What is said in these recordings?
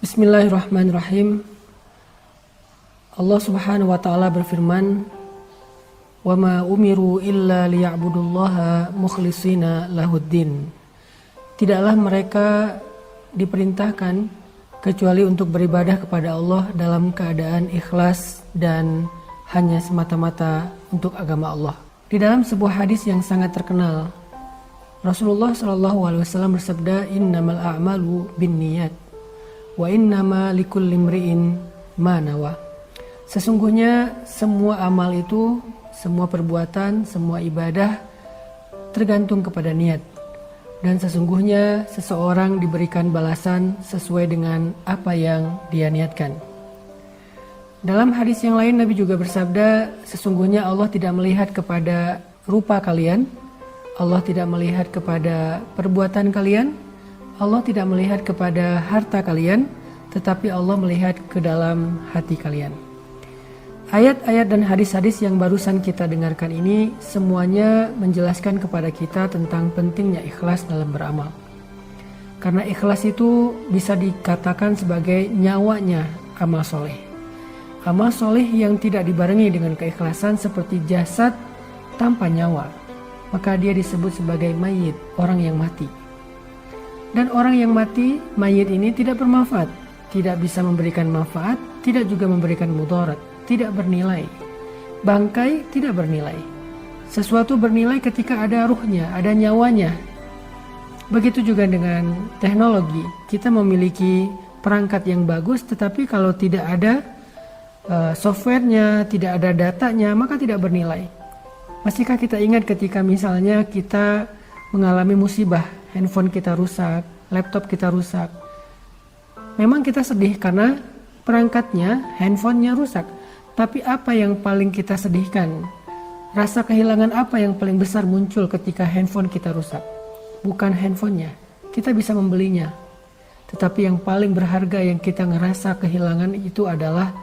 Bismillahirrahmanirrahim. Allah Subhanahu wa taala berfirman, "Wa ma umiru illa liya'budullaha mukhlishina lahuddin." Tidaklah mereka diperintahkan kecuali untuk beribadah kepada Allah dalam keadaan ikhlas dan hanya semata-mata untuk agama Allah. Di dalam sebuah hadis yang sangat terkenal, Rasulullah SAW bersabda, "Innamal a'malu binniyat wa innama likulli imri'in ma nawa." Sesungguhnya semua amal itu, semua perbuatan, semua ibadah tergantung kepada niat. Dan sesungguhnya seseorang diberikan balasan sesuai dengan apa yang dia niatkan. Dalam hadis yang lain Nabi juga bersabda, sesungguhnya Allah tidak melihat kepada rupa kalian, Allah tidak melihat kepada perbuatan kalian, Allah tidak melihat kepada harta kalian, tetapi Allah melihat ke dalam hati kalian. Ayat-ayat dan hadis-hadis yang barusan kita dengarkan ini semuanya menjelaskan kepada kita tentang pentingnya ikhlas dalam beramal. Karena ikhlas itu bisa dikatakan sebagai nyawanya amal soleh. Amal soleh yang tidak dibarengi dengan keikhlasan seperti jasad tanpa nyawa, maka dia disebut sebagai mayit, orang yang mati. Dan orang yang mati, mayit ini tidak bermanfaat, tidak bisa memberikan manfaat, tidak juga memberikan mudarat, tidak bernilai. Bangkai tidak bernilai. Sesuatu bernilai ketika ada ruhnya, ada nyawanya. Begitu juga dengan teknologi. Kita memiliki perangkat yang bagus, tetapi kalau tidak ada softwarenya, tidak ada datanya, maka tidak bernilai. Masihkah kita ingat ketika misalnya kita mengalami musibah, handphone kita rusak, laptop kita rusak. Memang kita sedih karena perangkatnya, handphonenya rusak. Tapi apa yang paling kita sedihkan? Rasa kehilangan apa yang paling besar muncul ketika handphone kita rusak? Bukan handphonenya, kita bisa membelinya. Tetapi yang paling berharga yang kita ngerasa kehilangan itu adalah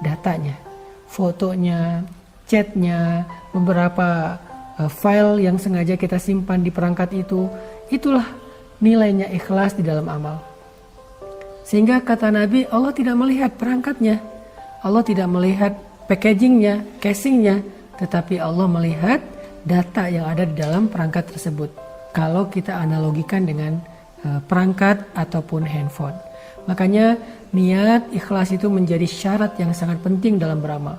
datanya, fotonya, chatnya, beberapa file yang sengaja kita simpan di perangkat itu. Itulah nilainya ikhlas di dalam amal. Sehingga kata Nabi, Allah tidak melihat perangkatnya, Allah tidak melihat packagingnya, casingnya, tetapi Allah melihat data yang ada di dalam perangkat tersebut. Kalau kita analogikan dengan perangkat ataupun handphone. Makanya niat ikhlas itu menjadi syarat yang sangat penting dalam beramal.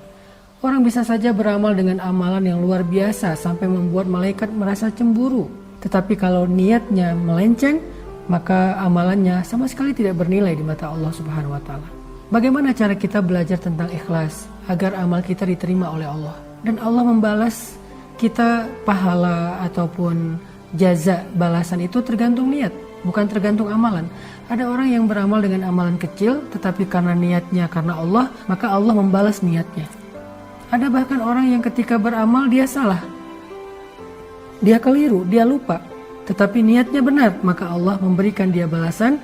Orang bisa saja beramal dengan amalan yang luar biasa sampai membuat malaikat merasa cemburu. Tetapi kalau niatnya melenceng, maka amalannya sama sekali tidak bernilai di mata Allah Subhanahu wa taala. Bagaimana cara kita belajar tentang ikhlas agar amal kita diterima oleh Allah dan Allah membalas kita pahala ataupun jaza balasan itu tergantung niat, bukan tergantung amalan. Ada orang yang beramal dengan amalan kecil tetapi karena niatnya karena Allah, maka Allah membalas niatnya. Ada bahkan orang yang ketika beramal dia salah, dia keliru, dia lupa, tetapi niatnya benar, maka Allah memberikan dia balasan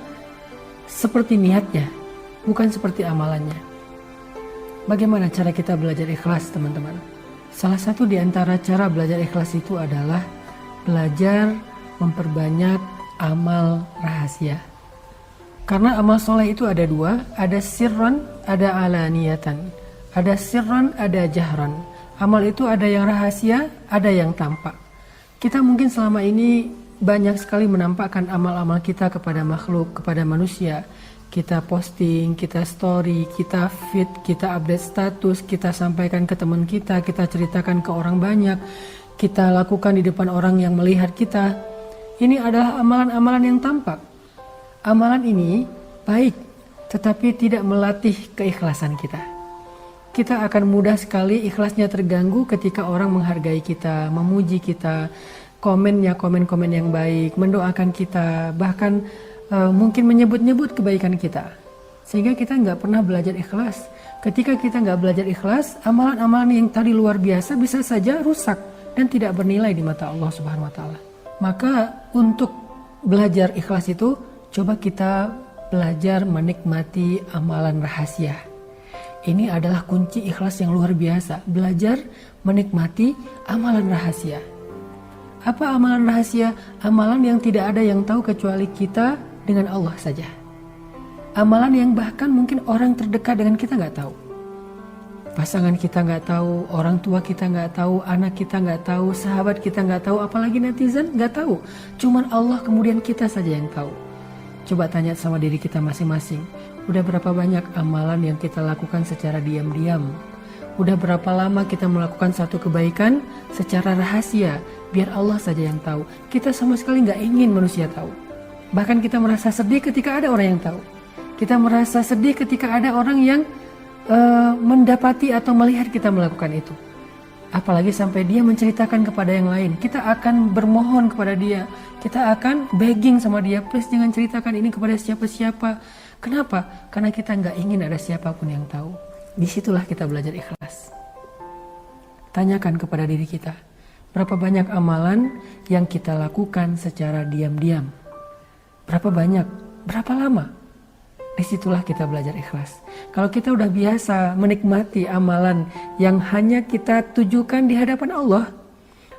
seperti niatnya, bukan seperti amalannya. Bagaimana cara kita belajar ikhlas, teman-teman? Salah satu di antara cara belajar ikhlas itu adalah belajar memperbanyak amal rahasia. Karena amal soleh itu ada dua, ada sirran, ada alaniyatan. Ada sirran, ada jahran. Amal itu ada yang rahasia, ada yang tampak. Kita mungkin selama ini banyak sekali menampakkan amal-amal kita kepada makhluk, kepada manusia. Kita posting, kita story, kita feed, kita update status, kita sampaikan ke teman kita ceritakan ke orang banyak, kita lakukan di depan orang yang melihat kita. Ini adalah amalan-amalan yang tampak. Amalan ini baik, tetapi tidak melatih keikhlasan kita. Kita akan mudah sekali ikhlasnya terganggu ketika orang menghargai kita, memuji kita, komennya komen-komen yang baik, mendoakan kita, bahkan mungkin menyebut-nyebut kebaikan kita. Sehingga kita nggak pernah belajar ikhlas. Ketika kita nggak belajar ikhlas, amalan-amalan yang tadi luar biasa bisa saja rusak dan tidak bernilai di mata Allah Subhanahu wa taala. Maka untuk belajar ikhlas itu, coba kita belajar menikmati amalan rahasia. Ini adalah kunci ikhlas yang luar biasa. Belajar menikmati amalan rahasia. Apa amalan rahasia? Amalan yang tidak ada yang tahu kecuali kita dengan Allah saja. Amalan yang bahkan mungkin orang terdekat dengan kita nggak tahu. Pasangan kita nggak tahu, orang tua kita nggak tahu, anak kita nggak tahu, sahabat kita nggak tahu, apalagi netizen nggak tahu. Cuman Allah kemudian kita saja yang tahu. Coba tanya sama diri kita masing-masing. Udah berapa banyak amalan yang kita lakukan secara diam-diam? Udah berapa lama kita melakukan satu kebaikan secara rahasia, biar Allah saja yang tahu. Kita sama sekali nggak ingin manusia tahu. Bahkan kita merasa sedih ketika ada orang yang tahu. Kita merasa sedih ketika ada orang yang mendapati atau melihat kita melakukan itu. Apalagi sampai dia menceritakan kepada yang lain. Kita akan bermohon kepada dia. Kita akan begging sama dia, please jangan ceritakan ini kepada siapa-siapa. Kenapa? Karena kita nggak ingin ada siapapun yang tahu. Disitulah kita belajar ikhlas. Tanyakan kepada diri kita, berapa banyak amalan yang kita lakukan secara diam-diam? Berapa banyak? Berapa lama? Disitulah kita belajar ikhlas. Kalau kita udah biasa menikmati amalan yang hanya kita tujukan di hadapan Allah,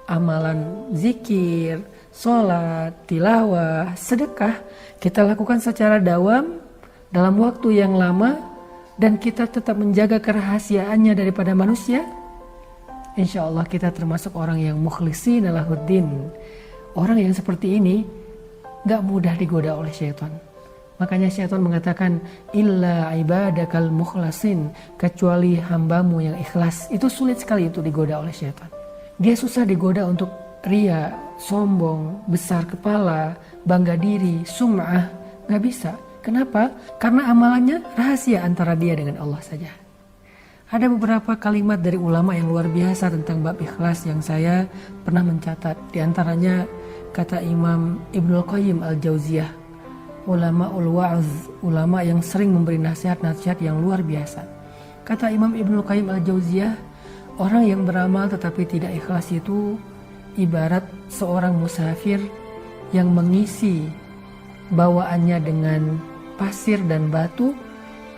amalan zikir, sholat, tilawah, sedekah, kita lakukan secara dawam dalam waktu yang lama, dan kita tetap menjaga kerahasiaannya daripada manusia, insya Allah kita termasuk orang yang mukhlisin lahuddin. Orang yang seperti ini gak mudah digoda oleh syaitan. Makanya syaitan mengatakan illa ibadakal mukhlasin, kecuali hambamu yang ikhlas. Itu sulit sekali itu digoda oleh syaitan. Dia susah digoda untuk ria, sombong, besar kepala, bangga diri, sum'ah. Gak bisa. Kenapa? Karena amalannya rahasia antara dia dengan Allah saja. Ada beberapa kalimat dari ulama yang luar biasa tentang bab ikhlas yang saya pernah mencatat. Di antaranya kata Imam Ibnul Qayyim Al-Jauziyah, ulama ul-wa'z, ulama yang sering memberi nasihat-nasihat yang luar biasa. Kata Imam Ibnul Qayyim Al-Jauziyah, orang yang beramal tetapi tidak ikhlas itu ibarat seorang musafir yang mengisi bawaannya dengan pasir dan batu,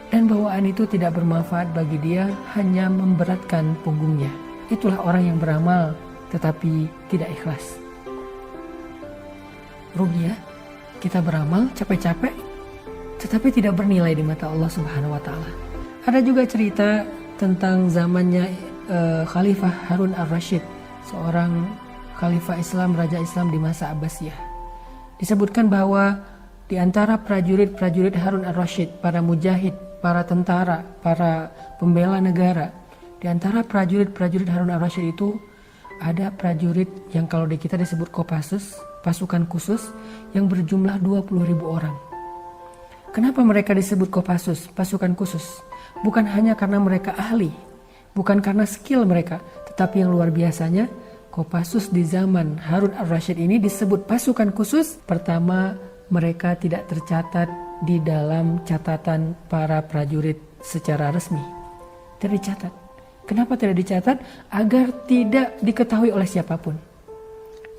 dan bawaan itu tidak bermanfaat bagi dia, hanya memberatkan punggungnya. Itulah orang yang beramal tetapi tidak ikhlas. Rugi ya, kita beramal capek-capek tetapi tidak bernilai di mata Allah Subhanahu wa taala. Ada juga cerita tentang zamannya Khalifah Harun ar-Rasyid, seorang khalifah Islam, raja Islam di masa Abbasiyah. Disebutkan bahwa di antara prajurit-prajurit Harun ar-Rasyid, para mujahid, para tentara, para pembela negara, di antara prajurit-prajurit Harun ar-Rasyid itu ada prajurit yang kalau di kita disebut Kopassus, pasukan khusus yang berjumlah 20.000 orang. Kenapa mereka disebut Kopassus, pasukan khusus? Bukan hanya karena mereka ahli, bukan karena skill mereka, tetapi yang luar biasanya Kopassus di zaman Harun ar-Rasyid ini disebut pasukan khusus. Pertama, mereka tidak tercatat di dalam catatan para prajurit secara resmi. Tidak dicatat. Kenapa tidak dicatat? Agar tidak diketahui oleh siapapun.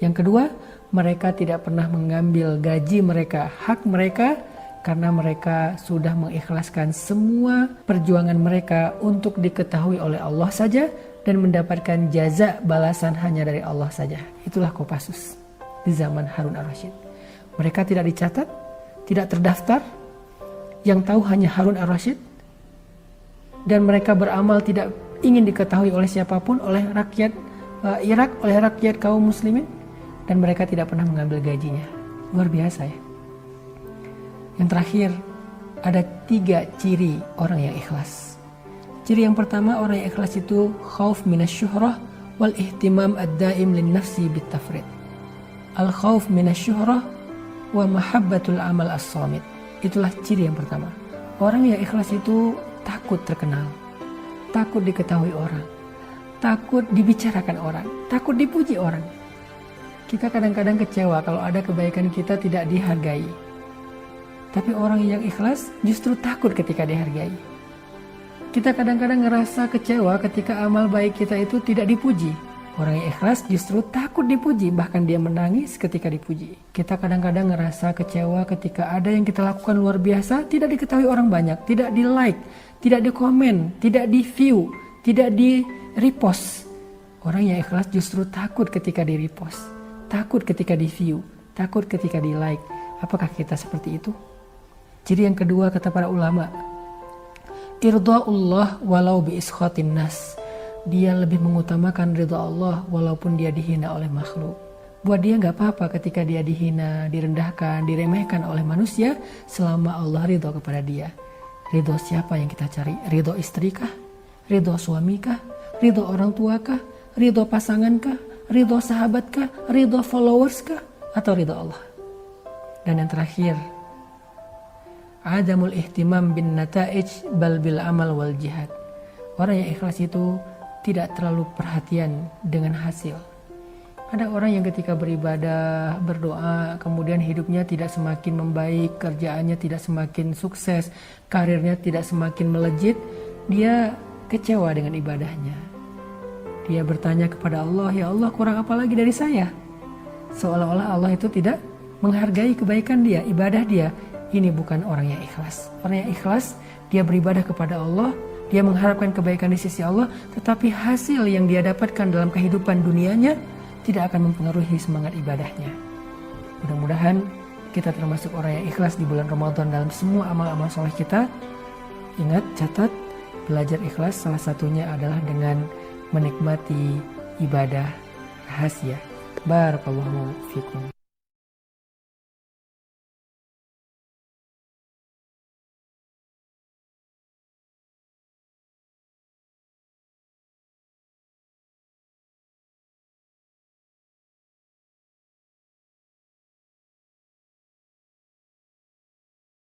Yang kedua, mereka tidak pernah mengambil gaji mereka, hak mereka, karena mereka sudah mengikhlaskan semua perjuangan mereka untuk diketahui oleh Allah saja dan mendapatkan jaza balasan hanya dari Allah saja. Itulah Kopassus di zaman Harun ar-Rasyid. Mereka tidak dicatat, tidak terdaftar, yang tahu hanya Harun ar-Rasyid, dan mereka beramal tidak ingin diketahui oleh siapapun, oleh rakyat Irak, oleh rakyat kaum muslimin, dan mereka tidak pernah mengambil gajinya. Luar biasa ya. Yang terakhir, ada 3 ciri orang yang ikhlas. Ciri yang pertama, orang yang ikhlas itu khauf minasyuhrah wal ihtimam ad-daim lin nafsi bit tafrid. Al khauf minasyuhrah wa mahabbatul amal as-samit. Itulah ciri yang pertama. Orang yang ikhlas itu takut terkenal, takut diketahui orang, takut dibicarakan orang, takut dipuji orang. Kita kadang-kadang kecewa kalau ada kebaikan kita tidak dihargai. Tapi orang yang ikhlas justru takut ketika dihargai. Kita kadang-kadang ngerasa kecewa ketika amal baik kita itu tidak dipuji. Orang yang ikhlas justru takut dipuji, bahkan dia menangis ketika dipuji. Kita kadang-kadang ngerasa kecewa ketika ada yang kita lakukan luar biasa, tidak diketahui orang banyak, tidak di like, tidak di komen, tidak di view, tidak di repost. Orang yang ikhlas justru takut ketika di repost, takut ketika di view, takut ketika di like. Apakah kita seperti itu? Ciri yang kedua kata para ulama, irda'ullah walau bi iskhatin nas. Dia lebih mengutamakan ridha Allah walaupun dia dihina oleh makhluk. Buat dia gak apa-apa ketika dia dihina, direndahkan, diremehkan oleh manusia selama Allah ridho kepada dia. Ridho siapa yang kita cari? Ridho istri kah? Ridho suami kah? Ridho orang tua kah? Ridho pasangan kah? Ridho sahabat kah? Ridho followers kah? Atau ridho Allah? Dan yang terakhir, adamul ihtimam bin nata'ij bal bil amal wal jihad. Orang yang ikhlas itu tidak terlalu perhatian dengan hasil. Ada orang yang ketika beribadah, berdoa, kemudian hidupnya tidak semakin membaik, kerjaannya tidak semakin sukses, karirnya tidak semakin melejit, dia kecewa dengan ibadahnya. Dia bertanya kepada Allah, ya Allah, kurang apa lagi dari saya? Seolah-olah Allah itu tidak menghargai kebaikan dia, ibadah dia. Ini bukan orang yang ikhlas. Orang yang ikhlas, dia beribadah kepada Allah, dia mengharapkan kebaikan di sisi Allah, tetapi hasil yang dia dapatkan dalam kehidupan dunianya tidak akan mempengaruhi semangat ibadahnya. Mudah-mudahan kita termasuk orang yang ikhlas di bulan Ramadan dalam semua amal-amal soleh kita. Ingat, catat, belajar ikhlas salah satunya adalah dengan menikmati ibadah rahasia. Barakallahu fikum.